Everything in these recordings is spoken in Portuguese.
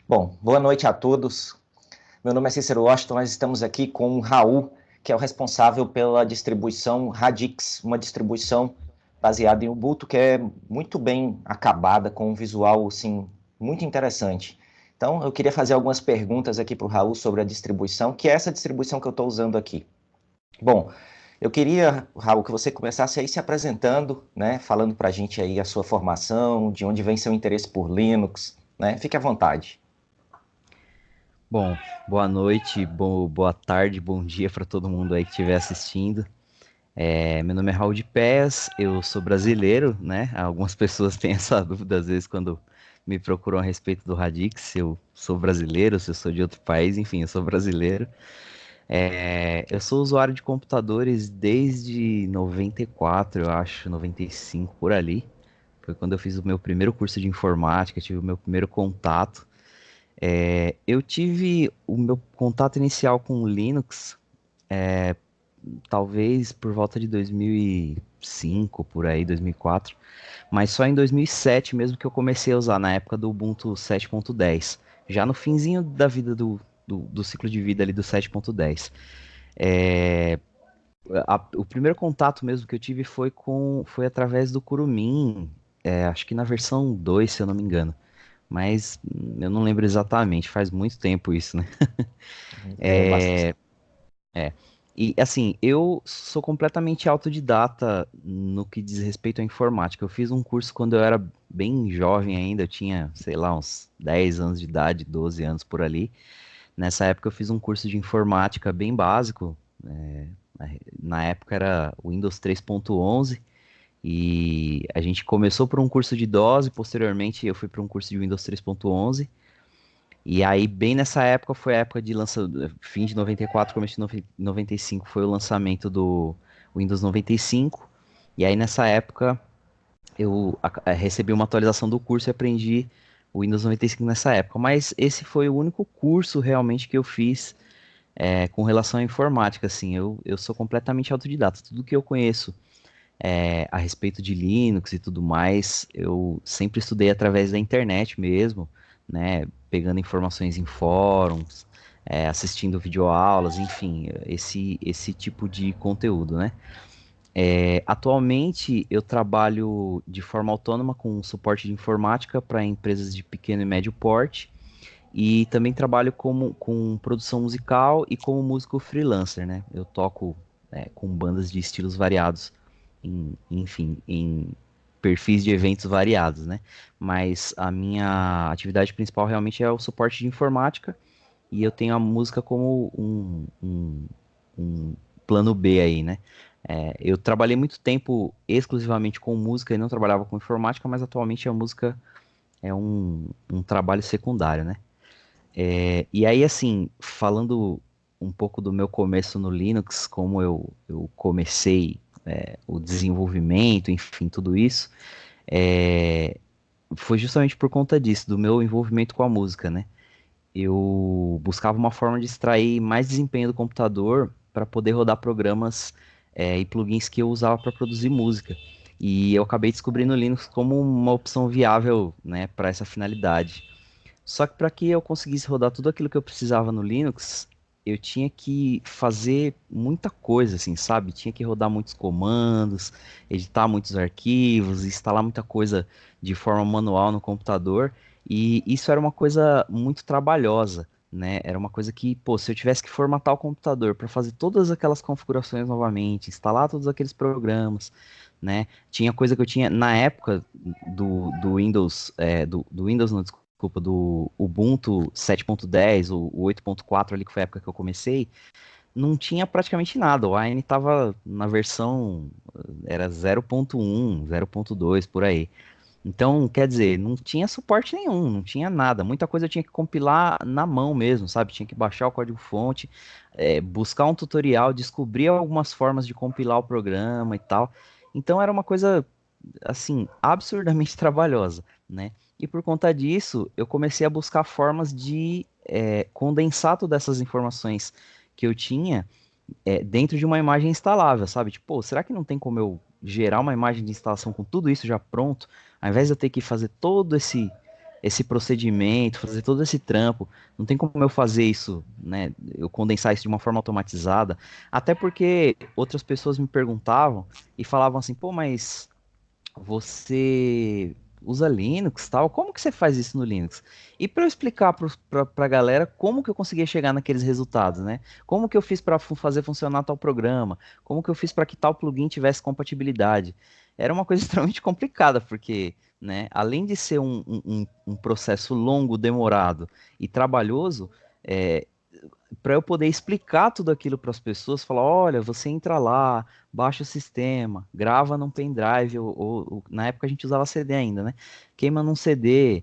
Bom, boa noite a todos. Meu nome é Cícero Washington, nós estamos aqui com o Raul, que é o responsável pela distribuição Radix, uma distribuição baseada em Ubuntu, que é muito bem acabada, com um visual, assim, muito interessante. Então, eu queria fazer algumas perguntas aqui para o Raul sobre a distribuição, que é essa distribuição que eu estou usando aqui. Bom, eu queria, Raul, que você começasse aí se apresentando, né, falando para a gente aí a sua formação, de onde vem seu interesse por Linux, né? Fique à vontade. Bom, boa noite, boa tarde, bom dia para todo mundo aí que estiver assistindo. Meu nome é Raul de Pés, eu sou brasileiro, né? Algumas pessoas têm essa dúvida às vezes quando me procuram a respeito do Radix, se eu sou brasileiro, se eu sou de outro país, enfim, eu sou brasileiro. Eu sou usuário de computadores desde 94, eu acho, 95 por ali. Foi quando eu fiz o meu primeiro curso de informática, tive o meu primeiro contato. Eu tive o meu contato inicial com o Linux, talvez por volta de 2005, por aí, 2004, mas só em 2007 mesmo que eu comecei a usar, na época do Ubuntu 7.10, já no finzinho da vida do ciclo de vida ali do 7.10. É, o primeiro contato mesmo que eu tive foi através do Kurumin, acho que na versão 2, se eu não me engano. Mas eu não lembro exatamente, faz muito tempo isso, né? É bastante. É, é. E assim, eu sou completamente autodidata no que diz respeito à informática. Eu fiz um curso quando eu era bem jovem ainda, eu tinha, sei lá, uns 10 anos de idade, 12 anos por ali. Nessa época eu fiz um curso de informática bem básico. é, Na época era o Windows 3.11 e a gente começou por um curso de DOS e posteriormente eu fui para um curso de Windows 3.11. E aí, bem nessa época, foi a época de fim de 94, começo de 95, foi o lançamento do Windows 95. E aí, nessa época, eu recebi uma atualização do curso e aprendi o Windows 95 nessa época. Mas esse foi o único curso realmente que eu fiz com relação à informática. Assim, eu sou completamente autodidata. Tudo que eu conheço a respeito de Linux e tudo mais, eu sempre estudei através da internet mesmo, né? Pegando informações em fóruns, assistindo videoaulas, enfim, esse tipo de conteúdo, né? Atualmente eu trabalho de forma autônoma com suporte de informática para empresas de pequeno e médio porte e também trabalho com produção musical e como músico freelancer, né? Eu toco com bandas de estilos variados enfim, em perfis de eventos variados, né? Mas a minha atividade principal realmente é o suporte de informática e eu tenho a música como um plano B aí, né? Eu trabalhei muito tempo exclusivamente com música e não trabalhava com informática, mas atualmente a música é um trabalho secundário, né? E aí, assim, falando um pouco do meu começo no Linux, como eu comecei o desenvolvimento, enfim, tudo isso, é, foi justamente por conta disso, do meu envolvimento com a música, né? Eu buscava uma forma de extrair mais desempenho do computador para poder rodar programas e plugins que eu usava para produzir música. E eu acabei descobrindo o Linux como uma opção viável, né, para essa finalidade. Só que para que eu conseguisse rodar tudo aquilo que eu precisava no Linux, eu tinha que fazer muita coisa, assim, sabe? Tinha que rodar muitos comandos, editar muitos arquivos, instalar muita coisa de forma manual no computador. E isso era uma coisa muito trabalhosa, né? Era uma coisa que, pô, se eu tivesse que formatar o computador para fazer todas aquelas configurações novamente, instalar todos aqueles programas, né? Tinha coisa que eu tinha na época do Windows, do Windows, não, desculpa, do Ubuntu 7.10, o 8.4 ali que foi a época que eu comecei, não tinha praticamente nada. O Wine estava na versão era 0.1, 0.2 por aí. Então, quer dizer, não tinha suporte nenhum, não tinha nada. Muita coisa eu tinha que compilar na mão mesmo, sabe? Tinha que baixar o código-fonte, buscar um tutorial, descobrir algumas formas de compilar o programa e tal. Então, era uma coisa assim, absurdamente trabalhosa, né? E por conta disso, eu comecei a buscar formas de condensar todas essas informações que eu tinha dentro de uma imagem instalável, sabe? Tipo, pô, será que não tem como eu gerar uma imagem de instalação com tudo isso já pronto, ao invés de eu ter que fazer todo esse procedimento, fazer todo esse trampo. Não tem como eu fazer isso, né? Eu condensar isso de uma forma automatizada. Até porque outras pessoas me perguntavam e falavam assim, pô, mas você usa Linux, tal? Como que você faz isso no Linux? E para eu explicar para a galera como que eu conseguia chegar naqueles resultados, né? Como que eu fiz para fazer funcionar tal programa? Como que eu fiz para que tal plugin tivesse compatibilidade? Era uma coisa extremamente complicada, porque, né, além de ser um processo longo, demorado e trabalhoso, é, para eu poder explicar tudo aquilo para as pessoas, falar, olha, você entra lá, baixa o sistema, grava num pendrive, na época a gente usava CD ainda, né? Queima num CD,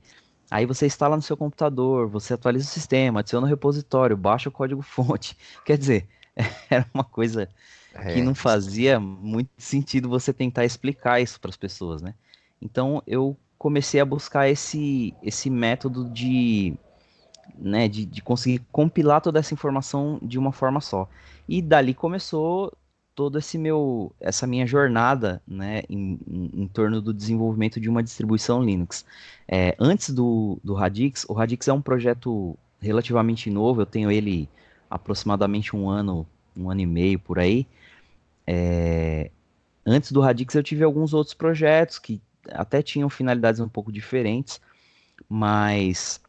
aí você instala no seu computador, você atualiza o sistema, adiciona o repositório, baixa o código-fonte. Quer dizer, era uma coisa que É, não fazia muito sentido você tentar explicar isso para as pessoas, né? Então eu comecei a buscar esse método de, né, de conseguir compilar toda essa informação de uma forma só. E dali começou todo essa minha jornada, né, em torno do desenvolvimento de uma distribuição Linux. Antes do Radix, o Radix é um projeto relativamente novo, eu tenho ele aproximadamente um ano e meio por aí. Antes do Radix eu tive alguns outros projetos que até tinham finalidades um pouco diferentes, mas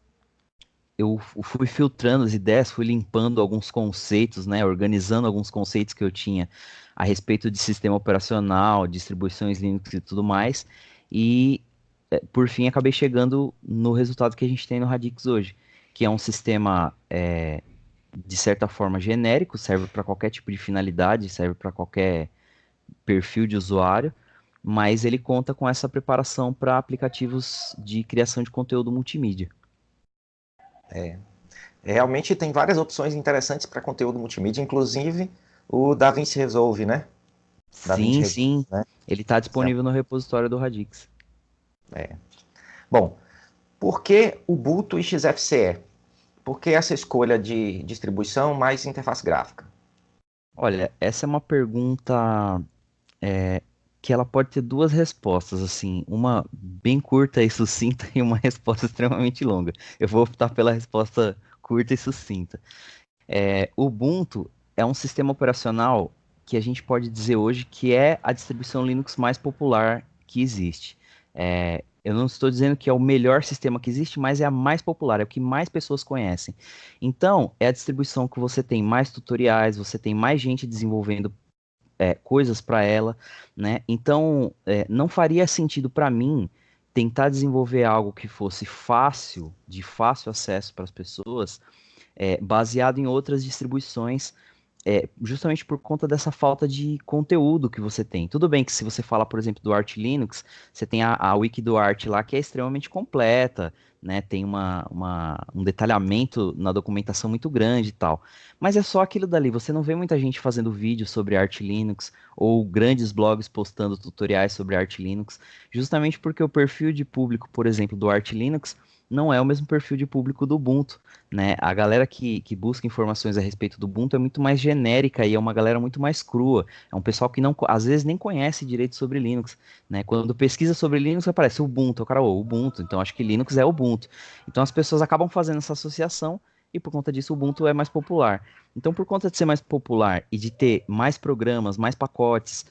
eu fui filtrando as ideias, fui limpando alguns conceitos, né, organizando alguns conceitos que eu tinha a respeito de sistema operacional, distribuições Linux e tudo mais, e por fim acabei chegando no resultado que a gente tem no Radix hoje, que é um sistema de certa forma genérico, serve para qualquer tipo de finalidade, serve para qualquer perfil de usuário, mas ele conta com essa preparação para aplicativos de criação de conteúdo multimídia. realmente tem várias opções interessantes para conteúdo multimídia, inclusive o DaVinci Resolve, né? DaVinci Sim, Resolve, sim. né? Ele está disponível no repositório do Radix. Bom, por que Ubuntu e XFCE? Por que essa escolha de distribuição mais interface gráfica? Olha, essa é uma pergunta é, que ela pode ter duas respostas, assim, uma bem curta e sucinta e uma resposta extremamente longa. Eu vou optar pela resposta curta e sucinta. Ubuntu é um sistema operacional que a gente pode dizer hoje que é a distribuição Linux mais popular que existe. Eu não estou dizendo que é o melhor sistema que existe, mas é a mais popular, é o que mais pessoas conhecem. Então, é a distribuição que você tem mais tutoriais, você tem mais gente desenvolvendo coisas para ela, né? Então, não faria sentido para mim tentar desenvolver algo que fosse fácil, de fácil acesso para as pessoas, baseado em outras distribuições, justamente por conta dessa falta de conteúdo que você tem. Tudo bem que se você fala, por exemplo, do Arch Linux, você tem a wiki do Arch lá que é extremamente completa, né? Tem um detalhamento na documentação muito grande e tal. Mas é só aquilo dali. Você não vê muita gente fazendo vídeo sobre Arch Linux ou grandes blogs postando tutoriais sobre Arch Linux, justamente porque o perfil de público, por exemplo, do Arch Linux não é o mesmo perfil de público do Ubuntu, né? A galera que busca informações a respeito do Ubuntu é muito mais genérica e é uma galera muito mais crua. É um pessoal que não, às vezes nem conhece direito sobre Linux, né? Quando pesquisa sobre Linux aparece Ubuntu, o cara, Ubuntu, então acho que Linux é Ubuntu. Então as pessoas acabam fazendo essa associação e por conta disso o Ubuntu é mais popular. Então por conta de ser mais popular e de ter mais programas, mais pacotes,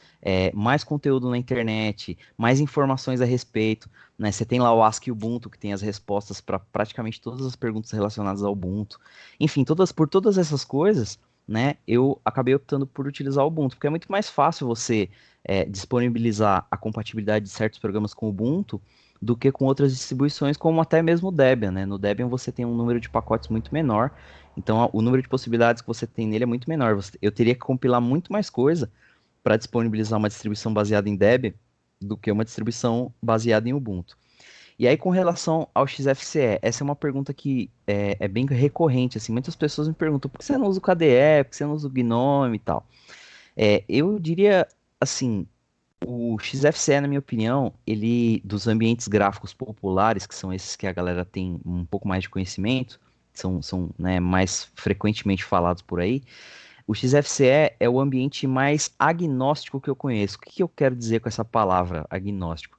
mais conteúdo na internet, mais informações a respeito, né? Você tem lá o Ask Ubuntu, que tem as respostas para praticamente todas as perguntas relacionadas ao Ubuntu. Enfim, por todas essas coisas, né, eu acabei optando por utilizar o Ubuntu, porque é muito mais fácil você disponibilizar a compatibilidade de certos programas com o Ubuntu do que com outras distribuições, como até mesmo o Debian, né? No Debian você tem um número de pacotes muito menor, então o número de possibilidades que você tem nele é muito menor. Eu teria que compilar muito mais coisa para disponibilizar uma distribuição baseada em Debian do que uma distribuição baseada em Ubuntu. E aí, com relação ao XFCE, essa é uma pergunta que é bem recorrente, assim, muitas pessoas me perguntam por que você não usa o KDE, por que você não usa o GNOME e tal. Eu diria, assim, o XFCE, na minha opinião, ele, dos ambientes gráficos populares, que são esses que a galera tem um pouco mais de conhecimento, são né, mais frequentemente falados por aí, o XFCE é o ambiente mais agnóstico que eu conheço. O que eu quero dizer com essa palavra, agnóstico?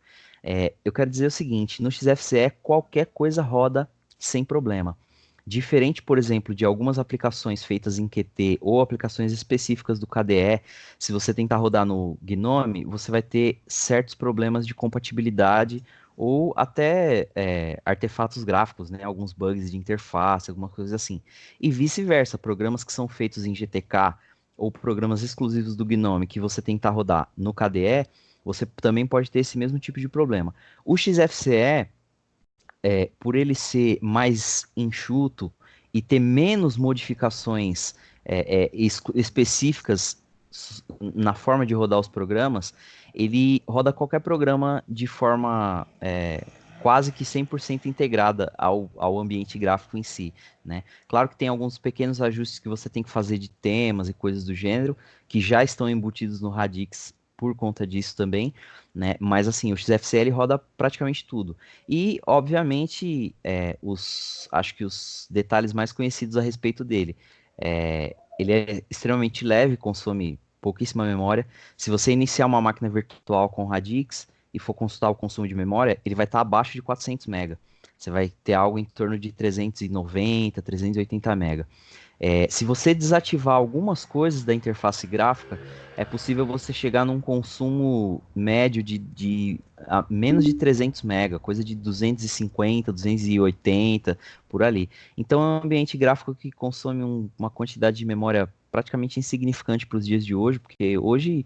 Eu quero dizer o seguinte, no XFCE qualquer coisa roda sem problema. Diferente, por exemplo, de algumas aplicações feitas em Qt ou aplicações específicas do KDE, se você tentar rodar no GNOME, você vai ter certos problemas de compatibilidade ou até artefatos gráficos, né? Alguns bugs de interface, alguma coisa assim. E vice-versa, programas que são feitos em GTK ou programas exclusivos do GNOME que você tentar rodar no KDE, você também pode ter esse mesmo tipo de problema. O XFCE, por ele ser mais enxuto e ter menos modificações específicas na forma de rodar os programas, ele roda qualquer programa de forma quase que 100% integrada ao ambiente gráfico em si, né? Claro que tem alguns pequenos ajustes que você tem que fazer de temas e coisas do gênero, que já estão embutidos no Radix por conta disso também, né? Mas assim, o XFCE roda praticamente tudo. E, obviamente, acho que os detalhes mais conhecidos a respeito dele. Ele é extremamente leve, consome pouquíssima memória. Se você iniciar uma máquina virtual com Radix e for consultar o consumo de memória, ele vai estar abaixo de 400 MB. Você vai ter algo em torno de 390, 380 MB. Se você desativar algumas coisas da interface gráfica, é possível você chegar num consumo médio de menos de 300 MB, coisa de 250, 280, por ali. Então é um ambiente gráfico que consome uma quantidade de memória praticamente insignificante para os dias de hoje, porque hoje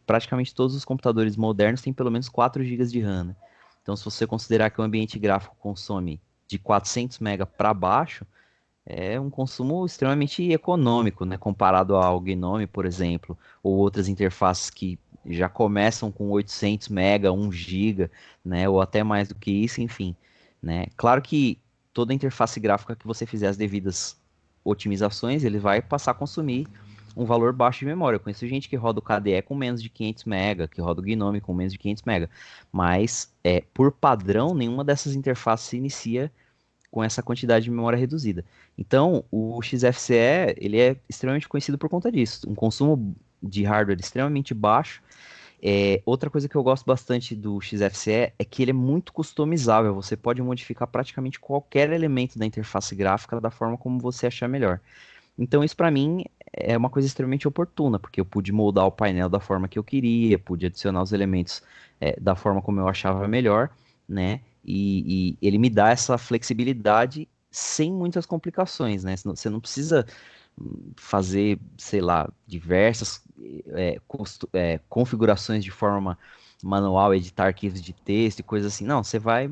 praticamente todos os computadores modernos têm pelo menos 4 GB de RAM, né? Então se você considerar que o ambiente gráfico consome de 400 MB para baixo, é um consumo extremamente econômico, né, comparado ao Gnome, por exemplo, ou outras interfaces que já começam com 800 MB, 1 GB, né, ou até mais do que isso, enfim, né. Claro que toda interface gráfica que você fizer as devidas otimizações, ele vai passar a consumir um valor baixo de memória. Eu conheço gente que roda o KDE com menos de 500 MB, que roda o Gnome com menos de 500 MB, mas por padrão, nenhuma dessas interfaces se inicia com essa quantidade de memória reduzida. Então, o XFCE, ele é extremamente conhecido por conta disso, um consumo de hardware extremamente baixo. Outra coisa que eu gosto bastante do XFCE é que ele é muito customizável, você pode modificar praticamente qualquer elemento da interface gráfica da forma como você achar melhor. Então, isso para mim é uma coisa extremamente oportuna, porque eu pude moldar o painel da forma que eu queria, pude adicionar os elementos da forma como eu achava melhor, né? E ele me dá essa flexibilidade sem muitas complicações, né? Você não precisa fazer, sei lá, diversas configurações de forma manual, editar arquivos de texto e coisas assim. Não, você vai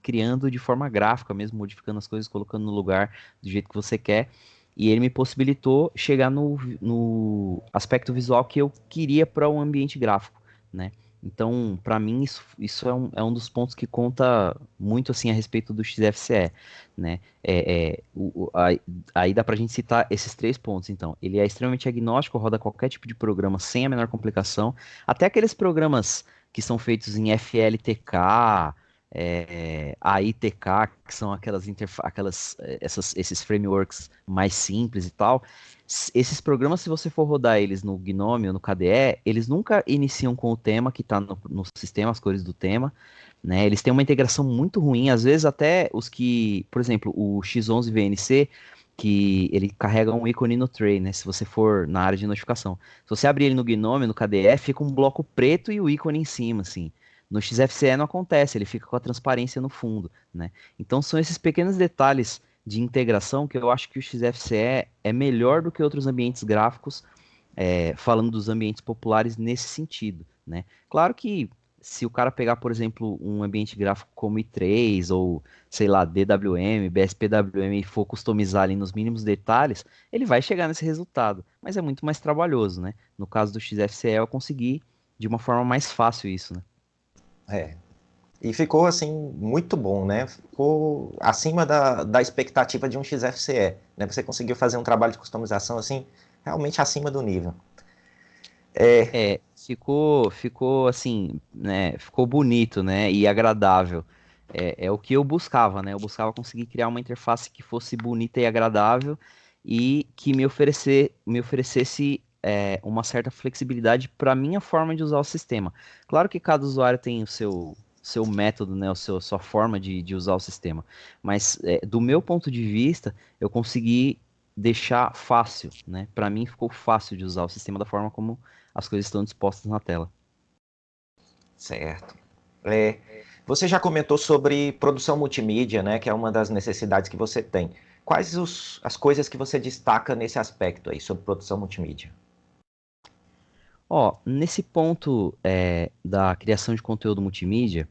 criando de forma gráfica mesmo, modificando as coisas, colocando no lugar do jeito que você quer. E ele me possibilitou chegar no aspecto visual que eu queria para um ambiente gráfico, né? Então, para mim, isso é um dos pontos que conta muito assim a respeito do XFCE, né? Aí dá para a gente citar esses 3 pontos. Então, ele é extremamente agnóstico, roda qualquer tipo de programa sem a menor complicação, até aqueles programas que são feitos em FLTK, AITK, que são esses frameworks mais simples e tal. Esses programas, se você for rodar eles no Gnome ou no KDE, eles nunca iniciam com o tema que está no sistema, as cores do tema, né? Eles têm uma integração muito ruim, às vezes até os que, por exemplo, o X11 VNC, que ele carrega um ícone no tray, né? Se você for na área de notificação. Se você abrir ele no Gnome, no KDE, fica um bloco preto e o ícone em cima, assim. No XFCE não acontece, ele fica com a transparência no fundo, né? Então são esses pequenos detalhes de integração que eu acho que o XFCE é melhor do que outros ambientes gráficos, falando dos ambientes populares nesse sentido, né? Claro que se o cara pegar, por exemplo, um ambiente gráfico como i3 ou, sei lá, DWM, BSPWM e for customizar ali nos mínimos detalhes, ele vai chegar nesse resultado, mas é muito mais trabalhoso, né? No caso do XFCE eu consegui de uma forma mais fácil isso, né? É. E ficou, assim, muito bom, né? Ficou acima da expectativa de um XFCE, né? Você conseguiu fazer um trabalho de customização, assim, realmente acima do nível. Ficou assim, né? Ficou bonito, né? E agradável. É o que eu buscava, né? Eu buscava conseguir criar uma interface que fosse bonita e agradável e que me oferecesse uma certa flexibilidade para minha forma de usar o sistema. Claro que cada usuário tem seu método, né, sua forma de usar o sistema. Mas do meu ponto de vista, eu consegui deixar fácil, né? Para mim ficou fácil de usar o sistema da forma como as coisas estão dispostas na tela. Certo. Você já comentou sobre produção multimídia, né, que é uma das necessidades que você tem. Quais as coisas que você destaca nesse aspecto aí, sobre produção multimídia? Ó, nesse ponto da criação de conteúdo multimídia,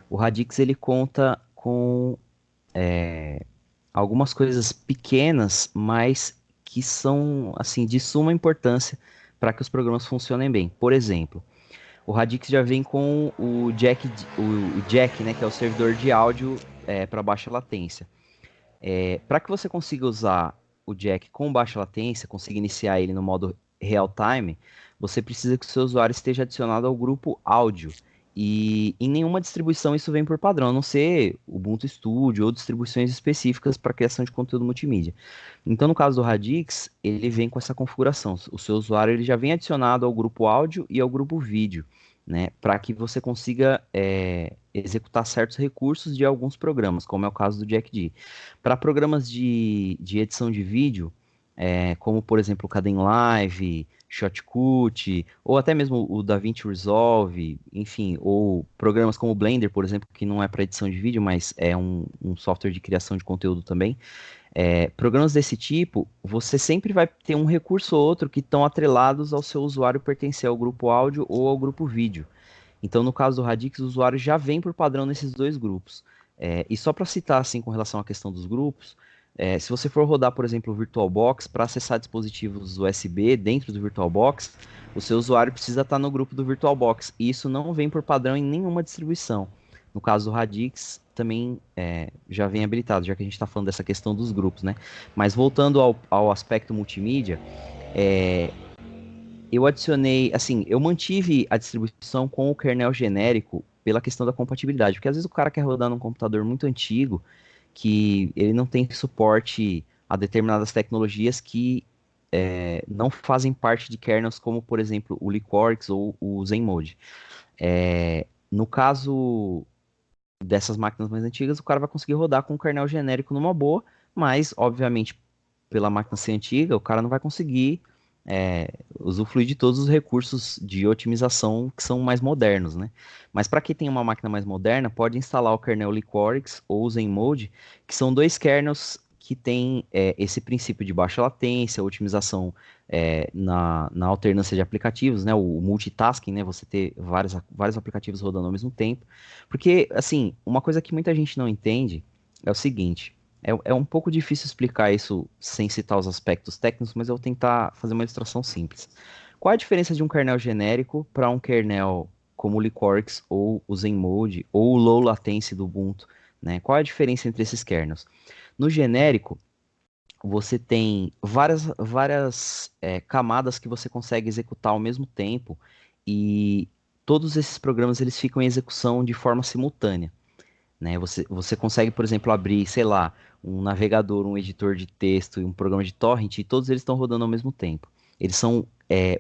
o Radix ele conta com algumas coisas pequenas, mas que são assim de suma importância para que os programas funcionem bem. Por exemplo, o Radix já vem com o jack, né, que é o servidor de áudio para baixa latência. Para que você consiga usar o jack com baixa latência, consiga iniciar ele no modo real time, você precisa que o seu usuário esteja adicionado ao grupo áudio. E em nenhuma distribuição isso vem por padrão, a não ser Ubuntu Studio ou distribuições específicas para criação de conteúdo multimídia. Então, no caso do Radix, ele vem com essa configuração. O seu usuário ele já vem adicionado ao grupo áudio e ao grupo vídeo, né, para que você consiga executar certos recursos de alguns programas, como é o caso do JackD. Para programas de edição de vídeo, como por exemplo o Kdenlive, Shotcut, ou até mesmo o DaVinci Resolve, enfim, ou programas como o Blender, por exemplo, que não é para edição de vídeo, mas é um software de criação de conteúdo também. Programas desse tipo, você sempre vai ter um recurso ou outro que estão atrelados ao seu usuário pertencer ao grupo áudio ou ao grupo vídeo. Então, no caso do Radix, o usuário já vem por padrão nesses dois grupos. E só para citar, assim, com relação à questão dos grupos, se você for rodar, por exemplo, o VirtualBox para acessar dispositivos USB dentro do VirtualBox, o seu usuário precisa estar no grupo do VirtualBox. E isso não vem por padrão em nenhuma distribuição. No caso do Radix, também já vem habilitado, já que a gente está falando dessa questão dos grupos, né? Mas voltando ao aspecto multimídia, eu adicionei, assim, eu mantive a distribuição com o kernel genérico pela questão da compatibilidade, porque às vezes o cara quer rodar num computador muito antigo, que ele não tem suporte a determinadas tecnologias que não fazem parte de kernels, como, por exemplo, o Liquorix ou o Zenmode. No caso dessas máquinas mais antigas, o cara vai conseguir rodar com o kernel genérico numa boa, mas, obviamente, pela máquina ser antiga, o cara não vai conseguir usufruir de todos os recursos de otimização que são mais modernos, né? Mas para quem tem uma máquina mais moderna, pode instalar o kernel Liquorix ou o Zenmode, que são dois kernels que têm esse princípio de baixa latência, otimização na alternância de aplicativos, né? O multitasking, né? Você ter vários aplicativos rodando ao mesmo tempo. Porque, assim, uma coisa que muita gente não entende é o seguinte: é um pouco difícil explicar isso sem citar os aspectos técnicos, mas eu vou tentar fazer uma ilustração simples. Qual a diferença de um kernel genérico para um kernel como o Liquorix ou o Zenmode ou o Low Latency do Ubuntu, né? Qual a diferença entre esses kernels? No genérico, você tem várias camadas que você consegue executar ao mesmo tempo e todos esses programas eles ficam em execução de forma simultânea, né? Você consegue, por exemplo, abrir, sei lá, um navegador, um editor de texto e um programa de torrent e todos eles estão rodando ao mesmo tempo. Eles são,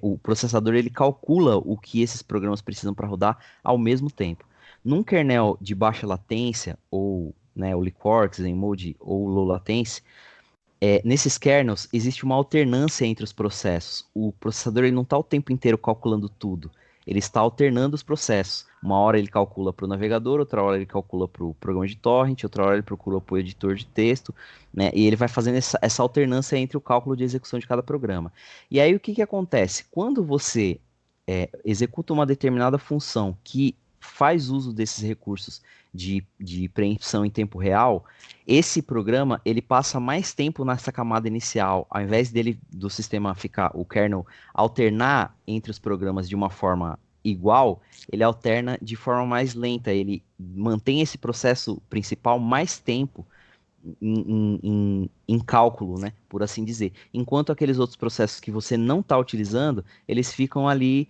o processador ele calcula o que esses programas precisam para rodar ao mesmo tempo. Num kernel de baixa latência, ou né, o Liquorix, Zenmode ou Low Latency, nesses kernels existe uma alternância entre os processos. O processador ele não está o tempo inteiro calculando tudo. Ele está alternando os processos. Uma hora ele calcula para o navegador, outra hora ele calcula para o programa de torrent, outra hora ele procura para o editor de texto, né? E ele vai fazendo essa alternância entre o cálculo de execução de cada programa. E aí o que acontece? Quando você executa uma determinada função que faz uso desses recursos de preempção em tempo real, esse programa ele passa mais tempo nessa camada inicial, ao invés do sistema ficar, o kernel alternar entre os programas de uma forma igual, ele alterna de forma mais lenta, ele mantém esse processo principal mais tempo em cálculo, né, por assim dizer. Enquanto aqueles outros processos que você não está utilizando, eles ficam ali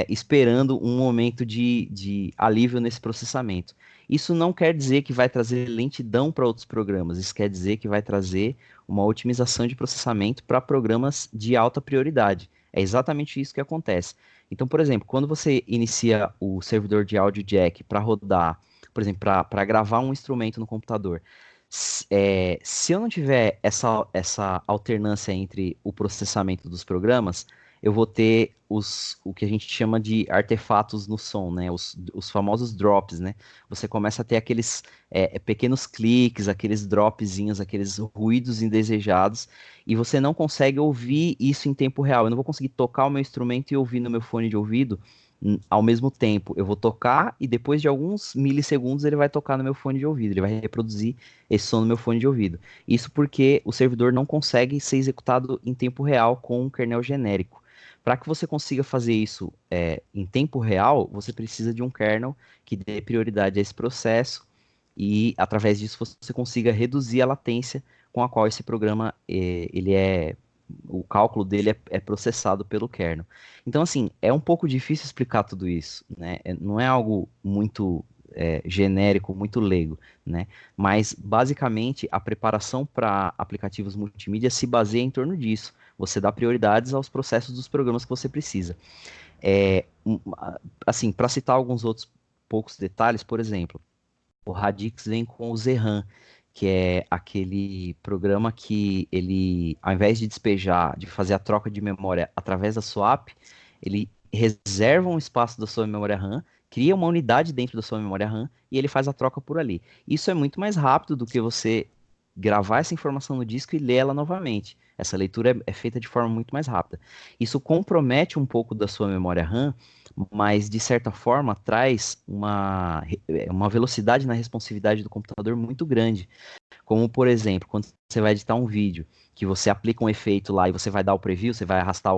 esperando um momento de alívio nesse processamento. Isso não quer dizer que vai trazer lentidão para outros programas, isso quer dizer que vai trazer uma otimização de processamento para programas de alta prioridade. É exatamente isso que acontece. Então, por exemplo, quando você inicia o servidor de áudio jack para rodar por exemplo, para gravar um instrumento no computador, se eu não tiver essa alternância entre o processamento dos programas, eu vou ter o que a gente chama de artefatos no som, né? Os famosos drops, né? Você começa a ter aqueles pequenos cliques, aqueles dropzinhos, aqueles ruídos indesejados, e você não consegue ouvir isso em tempo real. Eu não vou conseguir tocar o meu instrumento e ouvir no meu fone de ouvido ao mesmo tempo. Eu vou tocar e depois de alguns milissegundos ele vai tocar no meu fone de ouvido, ele vai reproduzir esse som no meu fone de ouvido. Isso porque o servidor não consegue ser executado em tempo real com um kernel genérico. Para que você consiga fazer isso em tempo real, você precisa de um kernel que dê prioridade a esse processo e, através disso, você consiga reduzir a latência com a qual esse programa o cálculo dele é processado pelo kernel. Então, assim, é um pouco difícil explicar tudo isso, né? Não é algo muito genérico, muito leigo, né? Mas, basicamente, a preparação para aplicativos multimídia se baseia em torno disso. Você dá prioridades aos processos dos programas que você precisa. Assim, para citar alguns outros poucos detalhes, por exemplo, o Radix vem com o Zerran, que é aquele programa que ele, ao invés de despejar, de fazer a troca de memória através da swap, ele reserva um espaço da sua memória RAM, cria uma unidade dentro da sua memória RAM e ele faz a troca por ali. Isso é muito mais rápido do que você gravar essa informação no disco e ler ela novamente. Essa leitura é feita de forma muito mais rápida. Isso compromete um pouco da sua memória RAM, mas de certa forma traz uma velocidade na responsividade do computador muito grande. Como, por exemplo, quando você vai editar um vídeo, que você aplica um efeito lá e você vai dar o preview, você vai arrastar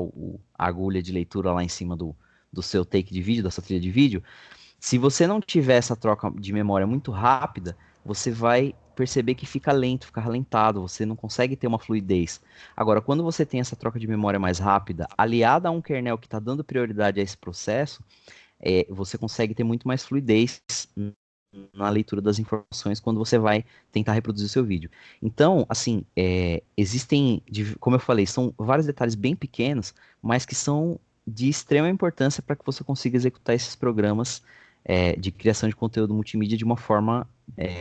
a agulha de leitura lá em cima do seu take de vídeo, da sua trilha de vídeo. Se você não tiver essa troca de memória muito rápida, você vai perceber que fica lento, fica ralentado, você não consegue ter uma fluidez. Agora, quando você tem essa troca de memória mais rápida, aliada a um kernel que está dando prioridade a esse processo, você consegue ter muito mais fluidez na leitura das informações quando você vai tentar reproduzir o seu vídeo. Então, assim, existem, como eu falei, são vários detalhes bem pequenos, mas que são de extrema importância para que você consiga executar esses programas de criação de conteúdo multimídia de uma forma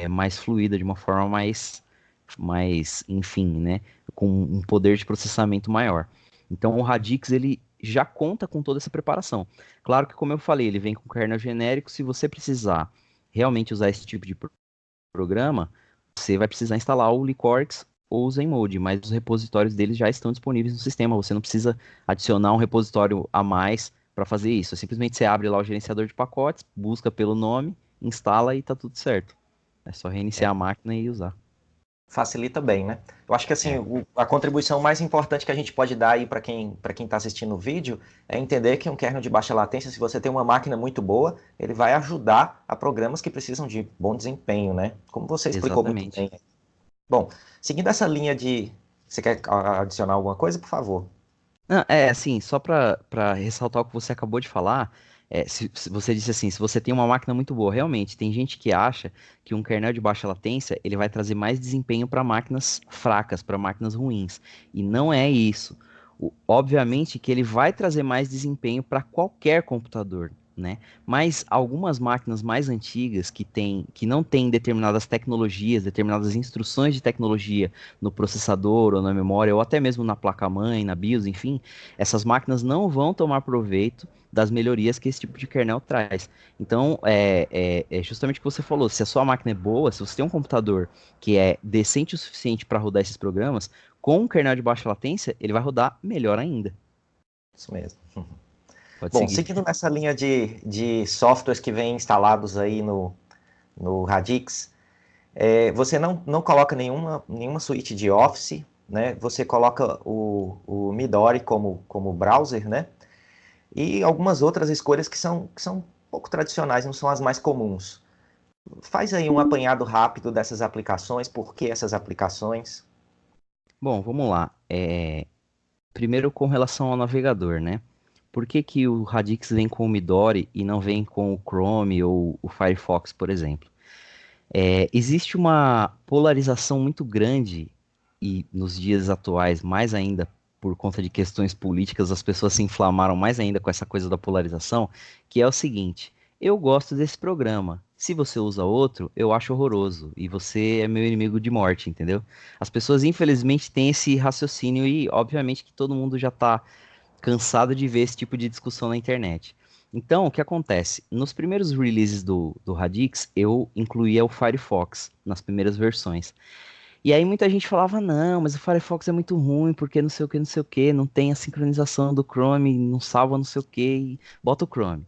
mais fluida, de uma forma enfim, né, com um poder de processamento maior. Então, o Radix, ele já conta com toda essa preparação. Claro que, como eu falei, ele vem com kernel genérico. Se você precisar realmente usar esse tipo de programa, você vai precisar instalar o Liquorix ou o Zenmode, mas os repositórios deles já estão disponíveis no sistema. Você não precisa adicionar um repositório a mais para fazer isso. Simplesmente você abre lá o gerenciador de pacotes, busca pelo nome, instala e tá tudo certo. É só reiniciar a máquina e usar. Facilita bem, né? Eu acho que assim, a contribuição mais importante que a gente pode dar aí para quem está assistindo o vídeo é entender que um kernel de baixa latência, se você tem uma máquina muito boa, ele vai ajudar a programas que precisam de bom desempenho, né? Como você explicou muito bem. Bom, seguindo essa linha de... Você quer adicionar alguma coisa, por favor? Não, assim, só para ressaltar o que você acabou de falar, se você disse assim, se você tem uma máquina muito boa, realmente, tem gente que acha que um kernel de baixa latência, ele vai trazer mais desempenho para máquinas fracas, para máquinas ruins, e não é isso. Obviamente que ele vai trazer mais desempenho para qualquer computador, né? Mas algumas máquinas mais antigas que não têm determinadas tecnologias, determinadas instruções de tecnologia no processador ou na memória, ou até mesmo na placa-mãe, na BIOS, enfim, essas máquinas não vão tomar proveito das melhorias que esse tipo de kernel traz. Então, é justamente o que você falou, se a sua máquina é boa, se você tem um computador que é decente o suficiente para rodar esses programas, com um kernel de baixa latência, ele vai rodar melhor ainda. Isso mesmo. Pode Bom, seguir. seguindo nessa linha de softwares que vêm instalados aí no Radix, você não coloca nenhuma suíte de Office, né? Você coloca o Midori como browser, né? E algumas outras escolhas que são um pouco tradicionais, não são as mais comuns. Faz aí um apanhado rápido dessas aplicações, por que essas aplicações? Bom, vamos lá. Primeiro com relação ao navegador, né? Por que que o Radix vem com o Midori e não vem com o Chrome ou o Firefox, por exemplo? Existe uma polarização muito grande e nos dias atuais, mais ainda por conta de questões políticas, as pessoas se inflamaram mais ainda com essa coisa da polarização, que é o seguinte: eu gosto desse programa. Se você usa outro, eu acho horroroso. E você é meu inimigo de morte, entendeu? As pessoas, infelizmente, têm esse raciocínio e, obviamente, que todo mundo já tá cansado de ver esse tipo de discussão na internet. Então, o que acontece? Nos primeiros releases do Radix, eu incluía o Firefox nas primeiras versões. E aí muita gente falava, não, mas o Firefox é muito ruim, porque não sei o que, não sei o que, não tem a sincronização do Chrome, não salva não sei o que, e bota o Chrome.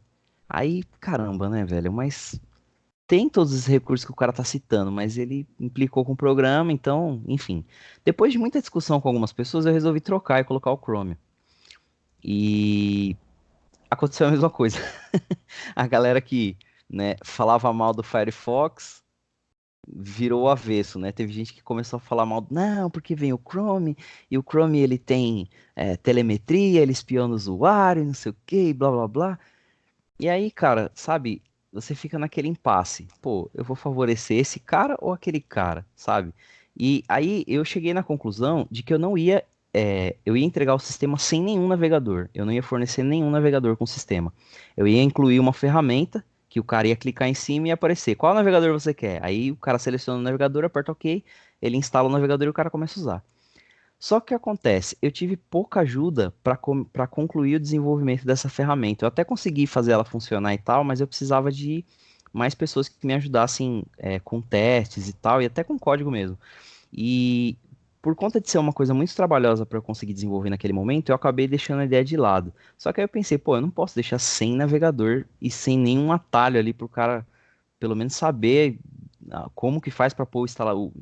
Aí, caramba, né, velho? Mas tem todos os recursos que o cara tá citando, mas ele implicou com o programa, então, enfim. Depois de muita discussão com algumas pessoas, eu resolvi trocar e colocar o Chrome. E aconteceu a mesma coisa. A galera que, né, falava mal do Firefox virou o avesso, né? Teve gente que começou a falar mal, não, porque vem o Chrome, e o Chrome ele tem telemetria, ele espiona o usuário, não sei o que, blá blá blá. E aí, cara, sabe, você fica naquele impasse. Pô, eu vou favorecer esse cara ou aquele cara, sabe? E aí eu cheguei na conclusão de que eu não ia, eu ia entregar o sistema sem nenhum navegador. Eu não ia fornecer nenhum navegador com o sistema. Eu ia incluir uma ferramenta que o cara ia clicar em cima e ia aparecer qual navegador você quer. Aí o cara seleciona o navegador, aperta OK, ele instala o navegador e o cara começa a usar. Só que o que acontece? Eu tive pouca ajuda para concluir o desenvolvimento dessa ferramenta. Eu até consegui fazer ela funcionar e tal, mas eu precisava de mais pessoas que me ajudassem com testes e tal, e até com código mesmo. E por conta de ser uma coisa muito trabalhosa para eu conseguir desenvolver naquele momento, eu acabei deixando a ideia de lado. Só que aí eu pensei, pô, eu não posso deixar sem navegador e sem nenhum atalho ali para o cara pelo menos saber como que faz para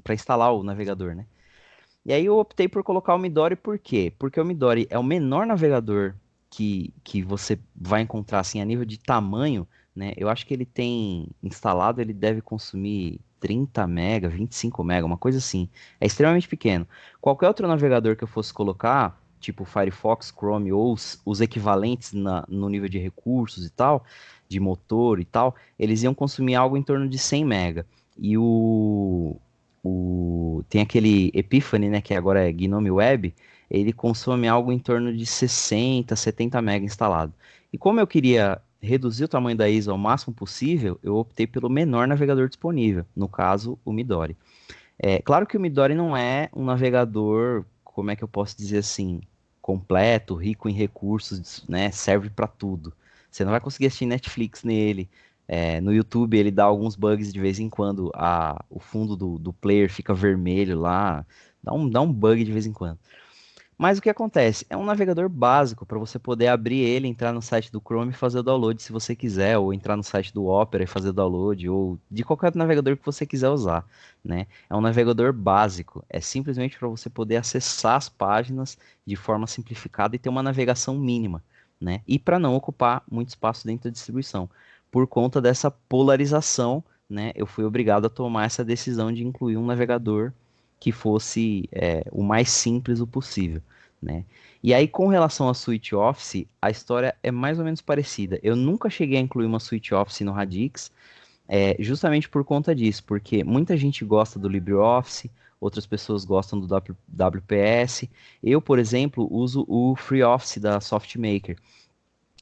instalar o navegador, né? E aí eu optei por colocar o Midori por quê? Porque o Midori é o menor navegador que você vai encontrar assim a nível de tamanho, né? Eu acho que ele tem instalado, ele deve consumir 30 mega, 25 mega, uma coisa assim. É extremamente pequeno. Qualquer outro navegador que eu fosse colocar, tipo Firefox, Chrome ou os equivalentes no nível de recursos e tal, de motor e tal, eles iam consumir algo em torno de 100 mega. E tem aquele Epiphany, né, que agora é Gnome Web, ele consome algo em torno de 60, 70 MB instalado. E como eu queria reduzir o tamanho da ISO ao máximo possível, eu optei pelo menor navegador disponível, no caso, o Midori. É claro que o Midori não é um navegador, como é que eu posso dizer assim, completo, rico em recursos, né, serve para tudo. Você não vai conseguir assistir Netflix nele. No YouTube ele dá alguns bugs de vez em quando, o fundo do player fica vermelho lá, dá um bug de vez em quando. Mas o que acontece? É um navegador básico para você poder abrir ele, entrar no site do Chrome e fazer o download se você quiser, ou entrar no site do Opera e fazer o download, ou de qualquer outro navegador que você quiser usar, né? É um navegador básico, é simplesmente para você poder acessar as páginas de forma simplificada e ter uma navegação mínima, né? E para não ocupar muito espaço dentro da distribuição. Por conta dessa polarização, né, eu fui obrigado a tomar essa decisão de incluir um navegador que fosse o mais simples o possível, né? E aí, com relação à suite Office, a história é mais ou menos parecida. Eu nunca cheguei a incluir uma suite Office no Radix, justamente por conta disso, porque muita gente gosta do LibreOffice, outras pessoas gostam do WPS. Eu, por exemplo, uso o FreeOffice da SoftMaker.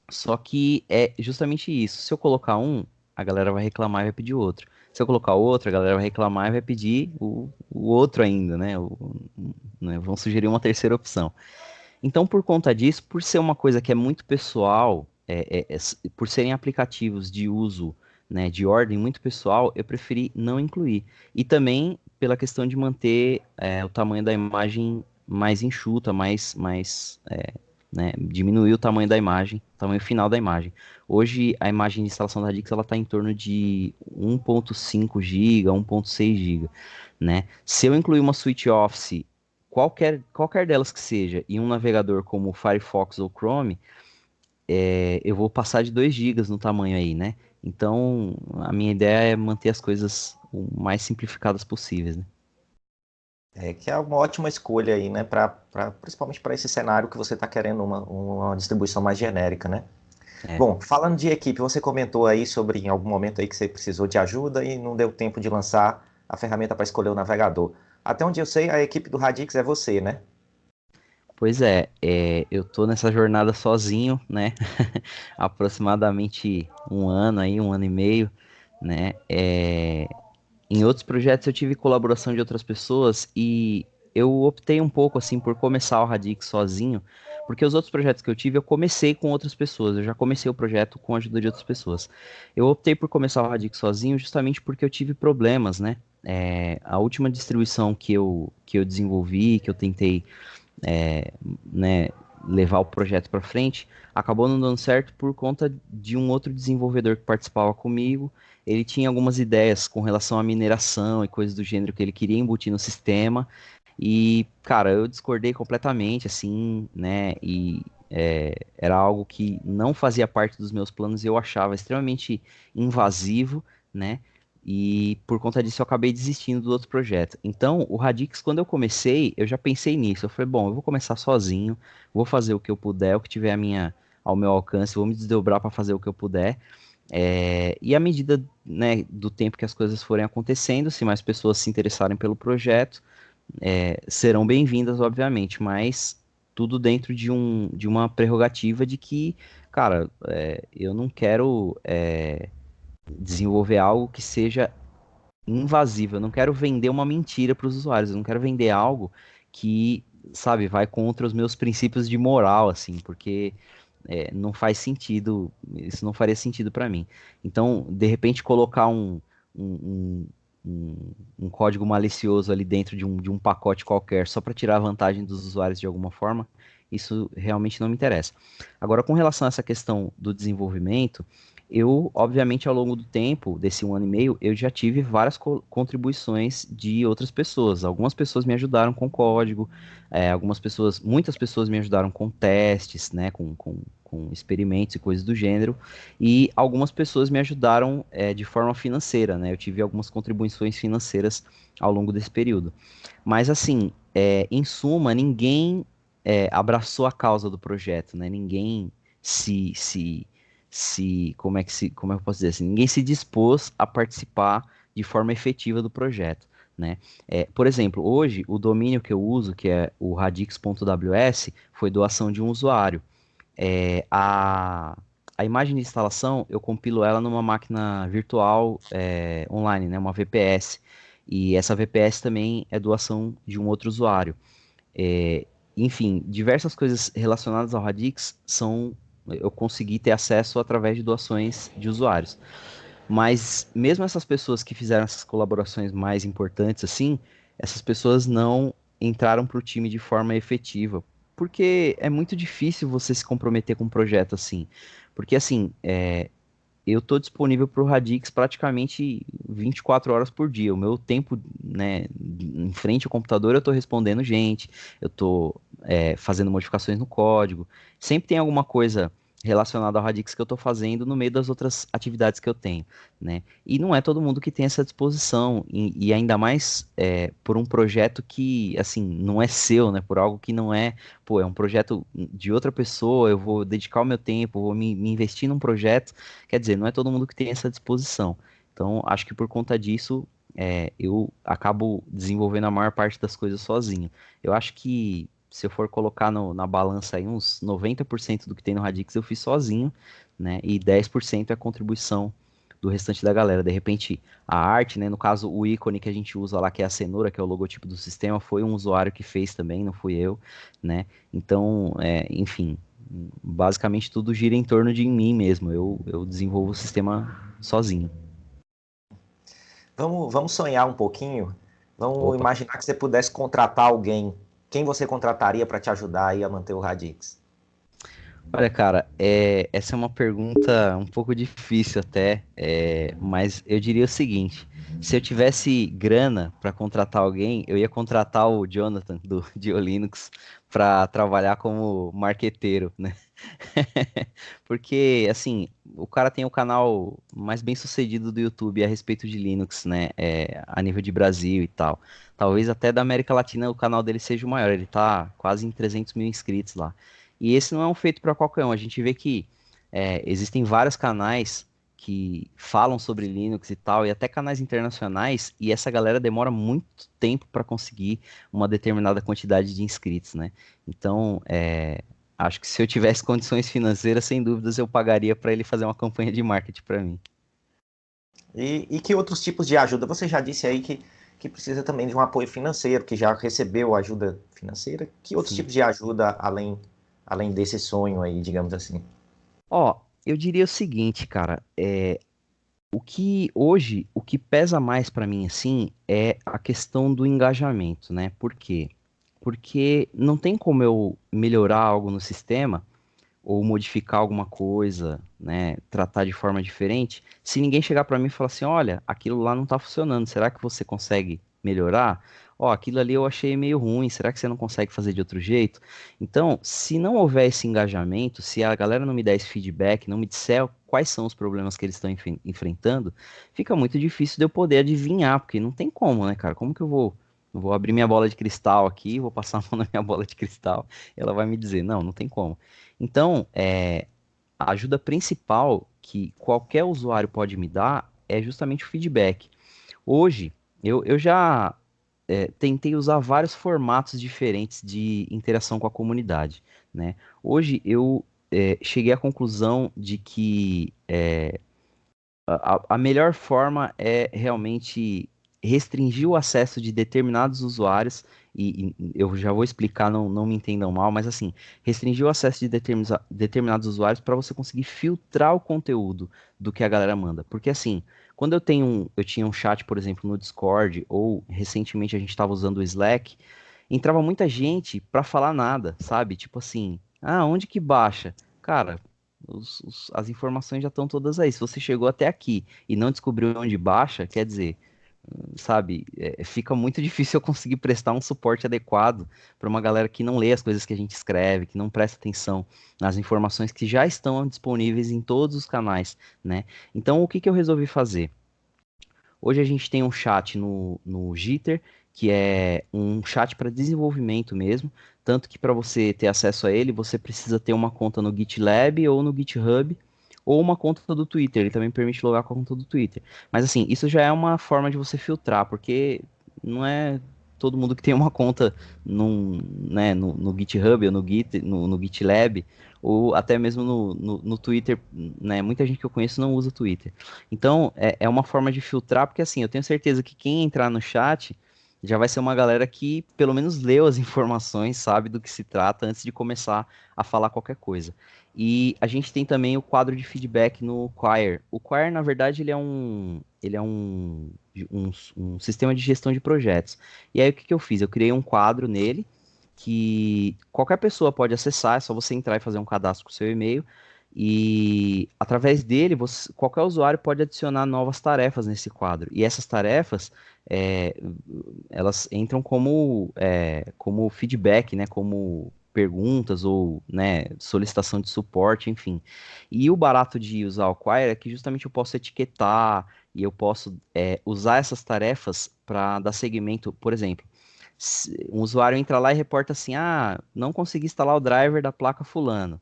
Só que é justamente isso. Se eu colocar um, a galera vai reclamar e vai pedir outro. Se eu colocar outro, a galera vai reclamar e vai pedir o outro ainda, né? Né? Vão sugerir uma terceira opção. Então, por conta disso, por ser uma coisa que é muito pessoal, por serem aplicativos de uso, né, de ordem muito pessoal, eu preferi não incluir. E também pela questão de manter o tamanho da imagem mais enxuta, né, diminuir o tamanho da imagem, o tamanho final da imagem. Hoje, a imagem de instalação da Radix ela está em torno de 1.5 GB, 1.6 GB, né? Se eu incluir uma suite Office qualquer delas que seja, e um navegador como o Firefox ou Chrome, eu vou passar de 2 gigas no tamanho aí, né? Então, a minha ideia é manter as coisas o mais simplificadas possíveis, né? É que é uma ótima escolha aí, né? Principalmente para esse cenário que você está querendo uma distribuição mais genérica, né? É. Bom, falando de equipe, você comentou aí sobre em algum momento aí que você precisou de ajuda e não deu tempo de lançar a ferramenta para escolher o navegador. Até onde eu sei, a equipe do Radix é você, né? Pois eu tô nessa jornada sozinho, né? Aproximadamente um ano aí, um ano e meio. né? Em outros projetos eu tive colaboração de outras pessoas e eu optei um pouco assim por começar o Radix sozinho, porque os outros projetos que eu tive eu comecei com outras pessoas, eu já comecei o projeto com a ajuda de outras pessoas. Eu optei por começar o Radix sozinho justamente porque eu tive problemas, né? A última distribuição que eu desenvolvi, que eu tentei é, né, levar o projeto para frente, acabou não dando certo por conta de um outro desenvolvedor que participava comigo. Ele tinha algumas ideias com relação à mineração e coisas do gênero que ele queria embutir no sistema. E, cara, eu discordei completamente, assim, né? E era algo que não fazia parte dos meus planos e eu achava extremamente invasivo, né? E por conta disso eu acabei desistindo do outro projeto. Então, o Radix, quando eu comecei, eu já pensei nisso. Eu falei, bom, eu vou começar sozinho, vou fazer o que eu puder, o que tiver ao meu alcance, vou me desdobrar para fazer o que eu puder. E à medida, né, do tempo que as coisas forem acontecendo, se mais pessoas se interessarem pelo projeto, serão bem-vindas, obviamente, mas tudo dentro de uma prerrogativa de que, cara, eu não quero desenvolver algo que seja invasivo. Eu não quero vender uma mentira para os usuários. Eu não quero vender algo que, sabe, vai contra os meus princípios de moral, assim, porque não faz sentido. Isso não faria sentido para mim. Então, de repente, colocar um, um código malicioso ali dentro de um pacote qualquer só para tirar vantagem dos usuários de alguma forma, isso realmente não me interessa. Agora, com relação a essa questão do desenvolvimento, eu, obviamente, ao longo do tempo, desse 1 ano e meio, eu já tive várias contribuições de outras pessoas. Algumas pessoas me ajudaram com código, muitas pessoas me ajudaram com testes, né, com experimentos e coisas do gênero, e algumas pessoas me ajudaram de forma financeira, né? Eu tive algumas contribuições financeiras ao longo desse período. Mas, assim, em suma, ninguém abraçou a causa do projeto, né? Ninguém como é que eu posso dizer assim, ninguém se dispôs a participar de forma efetiva do projeto, né? Por exemplo, hoje o domínio que eu uso, que é o radix.ws, foi doação de um usuário. A imagem de instalação eu compilo ela numa máquina virtual online, né? Uma VPS. E essa VPS também é doação de um outro usuário. É, Enfim, diversas coisas relacionadas ao Radix eu consegui ter acesso através de doações de usuários. Mas mesmo essas pessoas que fizeram essas colaborações mais importantes assim, essas pessoas não entraram para o time de forma efetiva, porque é muito difícil você se comprometer com um projeto assim. Porque assim, eu estou disponível para o Radix praticamente 24 horas por dia. O meu tempo, né, em frente ao computador, eu estou respondendo gente, eu estou fazendo modificações no código. Sempre tem alguma coisa relacionada ao Radix que eu estou fazendo no meio das outras atividades que eu tenho, né? E não é todo mundo que tem essa disposição, e ainda mais por um projeto que, assim, não é seu, né? Por algo que não é, pô, é um projeto de outra pessoa, eu vou dedicar o meu tempo, vou me investir num projeto. Quer dizer, não é todo mundo que tem essa disposição. Então, acho que por conta disso, eu acabo desenvolvendo a maior parte das coisas sozinho. Eu acho que se eu for colocar na balança aí uns 90% do que tem no Radix eu fiz sozinho, né? E 10% é a contribuição do restante da galera. De repente, a arte, né? No caso, o ícone que a gente usa lá, que é a cenoura, que é o logotipo do sistema, foi um usuário que fez também, não fui eu, né? Então, enfim, basicamente tudo gira em torno de mim mesmo. Eu desenvolvo o sistema sozinho. Vamos sonhar um pouquinho. Vamos Opa. imaginar que você pudesse contratar alguém. Quem você contrataria para te ajudar aí a manter o Radix? Olha, cara, essa é uma pergunta um pouco difícil até, mas eu diria o seguinte: se eu tivesse grana para contratar alguém, eu ia contratar o Jonathan do Linux para trabalhar como marqueteiro, né? Porque, assim, o cara tem o canal mais bem sucedido do YouTube a respeito de Linux, né? A nível de Brasil e tal. Talvez até da América Latina o canal dele seja o maior. Ele tá quase em 300 mil inscritos lá. E esse não é um feito para qualquer um. A gente vê que existem vários canais que falam sobre Linux e tal, e até canais internacionais, e essa galera demora muito tempo para conseguir uma determinada quantidade de inscritos, né? Então, acho que se eu tivesse condições financeiras, sem dúvidas eu pagaria para ele fazer uma campanha de marketing para mim. E que outros tipos de ajuda? Você já disse aí que precisa também de um apoio financeiro, que já recebeu ajuda financeira. Que outros Sim. tipos de ajuda além desse sonho aí, digamos assim? Ó, eu diria o seguinte, cara, o que hoje, o que pesa mais pra mim, assim, é a questão do engajamento, né? Por quê? Porque não tem como eu melhorar algo no sistema ou modificar alguma coisa, né, tratar de forma diferente, se ninguém chegar para mim e falar assim, olha, aquilo lá não tá funcionando, será que você consegue melhorar? Ó, aquilo ali eu achei meio ruim, será que você não consegue fazer de outro jeito? Então, se não houver esse engajamento, se a galera não me der esse feedback, não me disser quais são os problemas que eles estão enfrentando, fica muito difícil de eu poder adivinhar, porque não tem como, né, cara? Como que eu vou abrir minha bola de cristal aqui, vou passar a mão na minha bola de cristal, e ela vai me dizer, não, não tem como. Então, a ajuda principal que qualquer usuário pode me dar é justamente o feedback. Hoje, eu já tentei usar vários formatos diferentes de interação com a comunidade, né? Hoje eu cheguei à conclusão de que a melhor forma é realmente restringir o acesso de determinados usuários, e eu já vou explicar, não me entendam mal, mas assim, restringir o acesso de determinados usuários para você conseguir filtrar o conteúdo do que a galera manda. Porque assim, quando eu tinha um chat, por exemplo, no Discord, ou recentemente a gente estava usando o Slack, entrava muita gente para falar nada, sabe? Tipo assim, ah, onde que baixa? Cara, as informações já estão todas aí. Se você chegou até aqui e não descobriu onde baixa, quer dizer, sabe, fica muito difícil eu conseguir prestar um suporte adequado para uma galera que não lê as coisas que a gente escreve, que não presta atenção nas informações que já estão disponíveis em todos os canais, né? Então, o que que eu resolvi fazer? Hoje a gente tem um chat no Jitter, que é um chat para desenvolvimento mesmo, tanto que para você ter acesso a ele, você precisa ter uma conta no GitLab ou no GitHub, ou uma conta do Twitter, ele também permite logar com a conta do Twitter. Mas assim, isso já é uma forma de você filtrar, porque não é todo mundo que tem uma conta né, no GitHub ou no GitLab, ou até mesmo no Twitter, né? Muita gente que eu conheço não usa Twitter. Então, é uma forma de filtrar, porque assim, eu tenho certeza que quem entrar no chat já vai ser uma galera que pelo menos leu as informações, sabe do que se trata antes de começar a falar qualquer coisa. E a gente tem também o quadro de feedback no Quire. O Quire, na verdade, ele é um sistema de gestão de projetos. E aí, o que que eu fiz? Eu criei um quadro nele que qualquer pessoa pode acessar, é só você entrar e fazer um cadastro com seu e-mail. E através dele, qualquer usuário pode adicionar novas tarefas nesse quadro. E essas tarefas, é, elas entram como feedback, né? Como perguntas ou, né, solicitação de suporte, enfim. E o barato de usar o Quire é que justamente eu posso etiquetar e eu posso usar essas tarefas para dar segmento, por exemplo. Um usuário entra lá e reporta assim: ah, não consegui instalar o driver da placa fulano.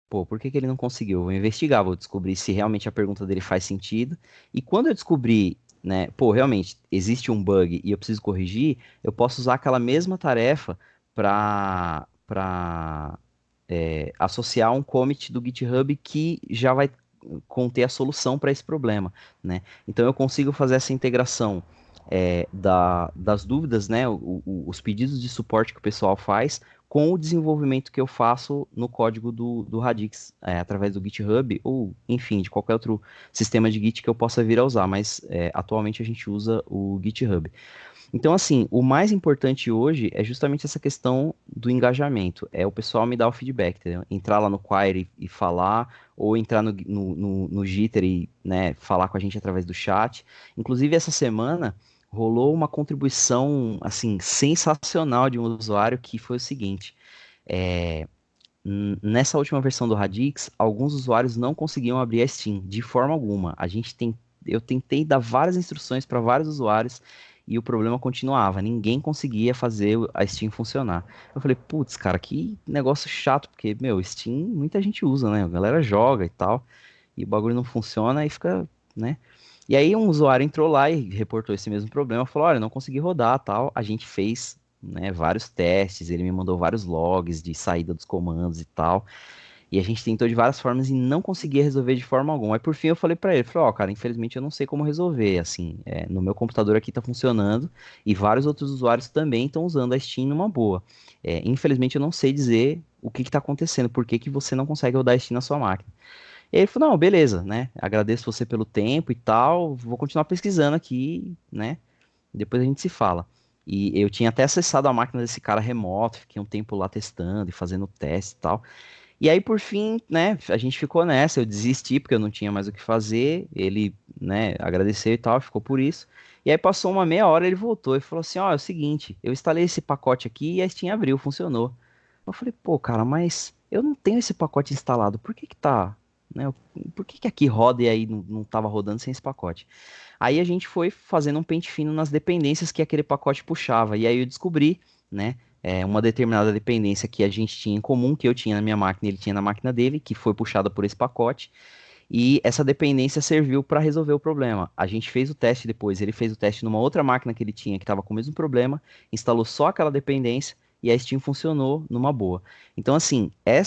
Pô, por que que ele não conseguiu? Eu vou investigar, vou descobrir se realmente a pergunta dele faz sentido. E quando eu descobrir, né, pô, realmente existe um bug e eu preciso corrigir, eu posso usar aquela mesma tarefa para associar um commit do GitHub que já vai conter a solução para esse problema, né? Então eu consigo fazer essa integração das dúvidas, né? Os pedidos de suporte que o pessoal faz com o desenvolvimento que eu faço no código do Radix, através do GitHub, ou, enfim, de qualquer outro sistema de Git que eu possa vir a usar, mas atualmente a gente usa o GitHub. Então, assim, o mais importante hoje é justamente essa questão do engajamento, é o pessoal me dar o feedback, entendeu? Entrar lá no Quire e falar, ou entrar no Jitter e, né, falar com a gente através do chat. Inclusive, essa semana rolou uma contribuição, assim, sensacional de um usuário que foi o seguinte, é, nessa última versão do Radix, alguns usuários não conseguiam abrir a Steam de forma alguma. Eu tentei dar várias instruções para vários usuários e o problema continuava. Ninguém conseguia fazer a Steam funcionar. Eu falei, putz, cara, que negócio chato, porque, meu, Steam muita gente usa, né? A galera joga e tal, e o bagulho não funciona e fica, né? E aí um usuário entrou lá e reportou esse mesmo problema, falou, olha, não consegui rodar, tal. A gente fez, né, vários testes, ele me mandou vários logs de saída dos comandos e tal. E a gente tentou de várias formas e não conseguia resolver de forma alguma. Aí por fim eu falei pra ele, falei, ó, cara, infelizmente eu não sei como resolver, assim, no meu computador aqui tá funcionando e vários outros usuários também estão usando a Steam numa boa. Infelizmente eu não sei dizer o que que tá acontecendo, por que que você não consegue rodar a Steam na sua máquina. E ele falou, não, beleza, né, agradeço você pelo tempo e tal, vou continuar pesquisando aqui, né, depois a gente se fala. E eu tinha até acessado a máquina desse cara remoto, fiquei um tempo lá testando e fazendo teste e tal. E aí, por fim, né, a gente ficou nessa, eu desisti porque eu não tinha mais o que fazer, ele, né, agradeceu e tal, ficou por isso. E aí passou uma meia hora, ele voltou e falou assim, ó, é o seguinte, eu instalei esse pacote aqui e a Steam abriu, funcionou. Eu falei, pô, cara, mas eu não tenho esse pacote instalado, por que que tá, né, por que que aqui roda e aí não tava rodando sem esse pacote? Aí a gente foi fazendo um pente fino nas dependências que aquele pacote puxava. E aí eu descobri, né, uma determinada dependência que a gente tinha em comum, que eu tinha na minha máquina e ele tinha na máquina dele, que foi puxada por esse pacote. E essa dependência serviu para resolver o problema. A gente fez o teste depois, ele fez o teste numa outra máquina que ele tinha, que estava com o mesmo problema, instalou só aquela dependência e a Steam funcionou numa boa. Então, eh,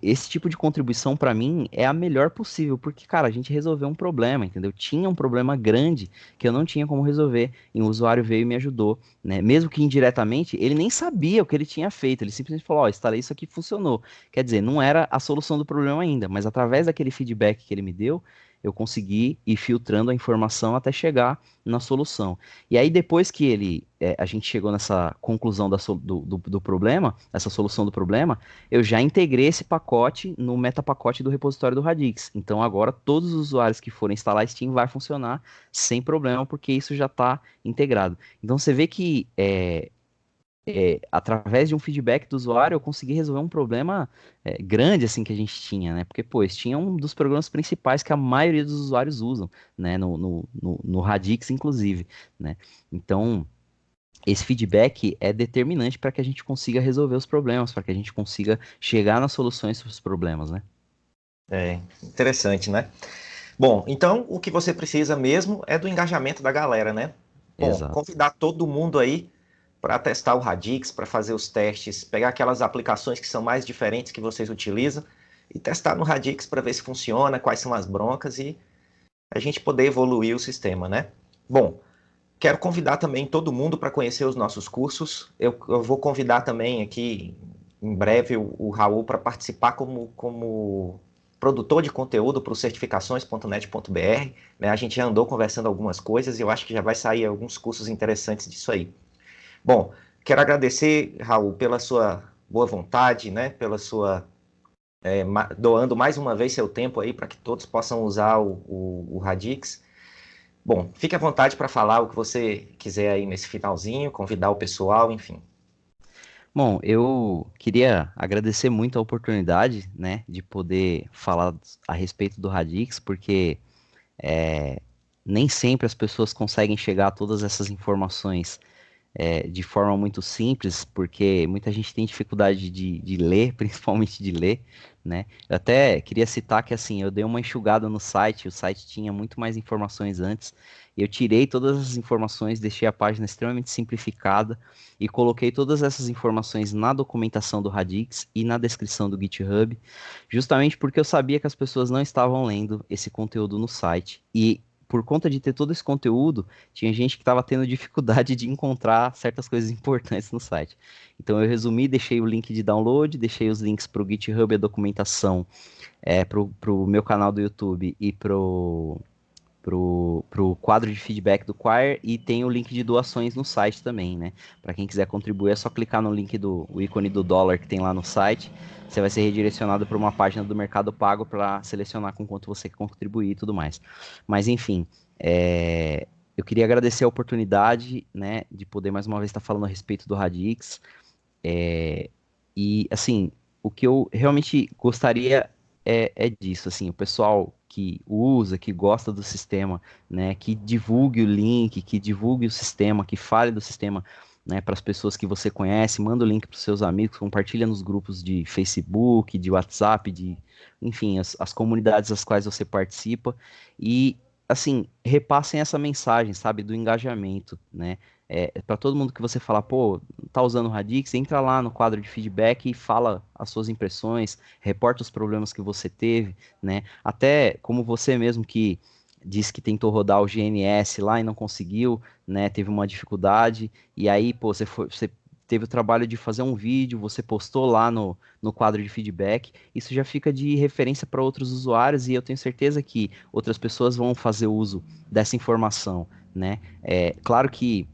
esse tipo de contribuição para mim é a melhor possível, porque, cara, a gente resolveu um problema, entendeu? Tinha um problema grande que eu não tinha como resolver, e o usuário veio e me ajudou, né? Mesmo que indiretamente, ele nem sabia o que ele tinha feito, ele simplesmente falou, ó, instalei isso aqui, funcionou. Quer dizer, não era a solução do problema ainda, mas através daquele feedback que ele me deu, eu consegui ir filtrando a informação até chegar na solução. E aí, depois que a gente chegou nessa conclusão do problema, essa solução do problema, eu já integrei esse pacote no metapacote do repositório do Radix. Então, agora, todos os usuários que forem instalar Steam vai funcionar sem problema, porque isso já está integrado. Então, você vê que através de um feedback do usuário, eu consegui resolver um problema grande assim que a gente tinha, né? Porque, pô, esse tinha um dos programas principais que a maioria dos usuários usam, né? No Radix, inclusive, né? Então, esse feedback é determinante para que a gente consiga resolver os problemas, para que a gente consiga chegar nas soluções para os problemas, né? É interessante, né? Bom, então o que você precisa mesmo é do engajamento da galera, né? Bom, Exato. convidar todo mundo aí para testar o Radix, para fazer os testes, pegar aquelas aplicações que são mais diferentes que vocês utilizam e testar no Radix para ver se funciona, quais são as broncas e a gente poder evoluir o sistema, né? Bom, quero convidar também todo mundo para conhecer os nossos cursos. Eu vou convidar também aqui em breve o Raul para participar como produtor de conteúdo para o certificações.net.br. Né? A gente já andou conversando algumas coisas e eu acho que já vai sair alguns cursos interessantes disso aí. Bom, quero agradecer, Raul, pela sua boa vontade, né? Pela sua doando mais uma vez seu tempo aí para que todos possam usar o Radix. Bom, fique à vontade para falar o que você quiser aí nesse finalzinho, convidar o pessoal, enfim. Bom, eu queria agradecer muito a oportunidade, né, de poder falar a respeito do Radix, porque é, nem sempre as pessoas conseguem chegar a todas essas informações de forma muito simples, porque muita gente tem dificuldade de ler, principalmente de ler, né? Eu até queria citar que assim, eu dei uma enxugada no site, o site tinha muito mais informações antes, eu tirei todas as informações, deixei a página extremamente simplificada e coloquei todas essas informações na documentação do Radix e na descrição do GitHub, justamente porque eu sabia que as pessoas não estavam lendo esse conteúdo no site. E por conta de ter todo esse conteúdo, tinha gente que estava tendo dificuldade de encontrar certas coisas importantes no site. Então eu resumi, deixei o link de download, deixei os links para o GitHub, a documentação, para o meu canal do YouTube e pro quadro de feedback do Quire, e tem o link de doações no site também, né? Para quem quiser contribuir, é só clicar no link o ícone do dólar que tem lá no site. Você vai ser redirecionado para uma página do Mercado Pago para selecionar com quanto você quer contribuir e tudo mais. Mas enfim, eu queria agradecer a oportunidade, né, de poder mais uma vez estar falando a respeito do Radix. E assim, o que eu realmente gostaria é disso, assim, o pessoal que usa, que gosta do sistema, né, que divulgue o link, que divulgue o sistema, que fale do sistema, né, para as pessoas que você conhece, manda o link para os seus amigos, compartilha nos grupos de Facebook, de WhatsApp, enfim, as comunidades das quais você participa e, assim, repassem essa mensagem, sabe, do engajamento, né? para todo mundo que você falar, pô, tá usando o Radix, entra lá no quadro de feedback e fala as suas impressões, reporta os problemas que você teve, né? Até como você mesmo que disse que tentou rodar o GNS lá e não conseguiu, né? Teve uma dificuldade, e aí, pô, você teve o trabalho de fazer um vídeo, você postou lá no quadro de feedback, isso já fica de referência para outros usuários e eu tenho certeza que outras pessoas vão fazer uso dessa informação, né? É claro que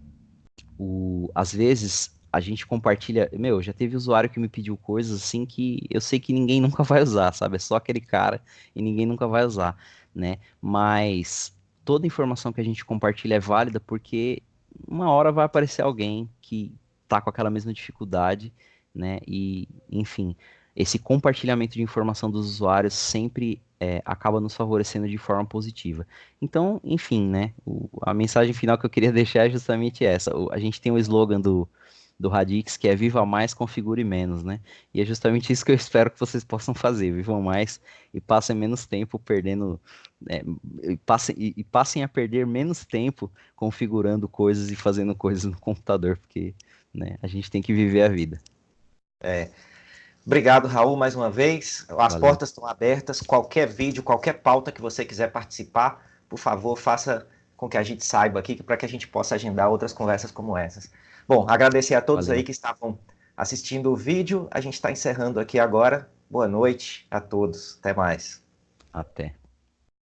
às vezes a gente compartilha. Meu, já teve usuário que me pediu coisas assim que eu sei que ninguém nunca vai usar, sabe? É só aquele cara e ninguém nunca vai usar, né? Mas toda informação que a gente compartilha é válida porque uma hora vai aparecer alguém que tá com aquela mesma dificuldade, né? E, enfim, esse compartilhamento de informação dos usuários sempre acaba nos favorecendo de forma positiva. Então, enfim, né? A mensagem final que eu queria deixar é justamente essa. A gente tem o slogan do Radix que é Viva Mais, Configure Menos, né? E é justamente isso que eu espero que vocês possam fazer. Vivam mais e passem menos tempo perdendo. é, e passem a perder menos tempo configurando coisas e fazendo coisas no computador, porque, né, a gente tem que viver a vida. Obrigado, Raul, mais uma vez. As Valeu. portas estão abertas. Qualquer vídeo, qualquer pauta que você quiser participar, por favor, faça com que a gente saiba aqui, para que a gente possa agendar outras conversas como essas. Bom, agradecer a todos aí Valeu. que estavam assistindo o vídeo. A gente está encerrando aqui agora. Boa noite a todos. Até mais. Até.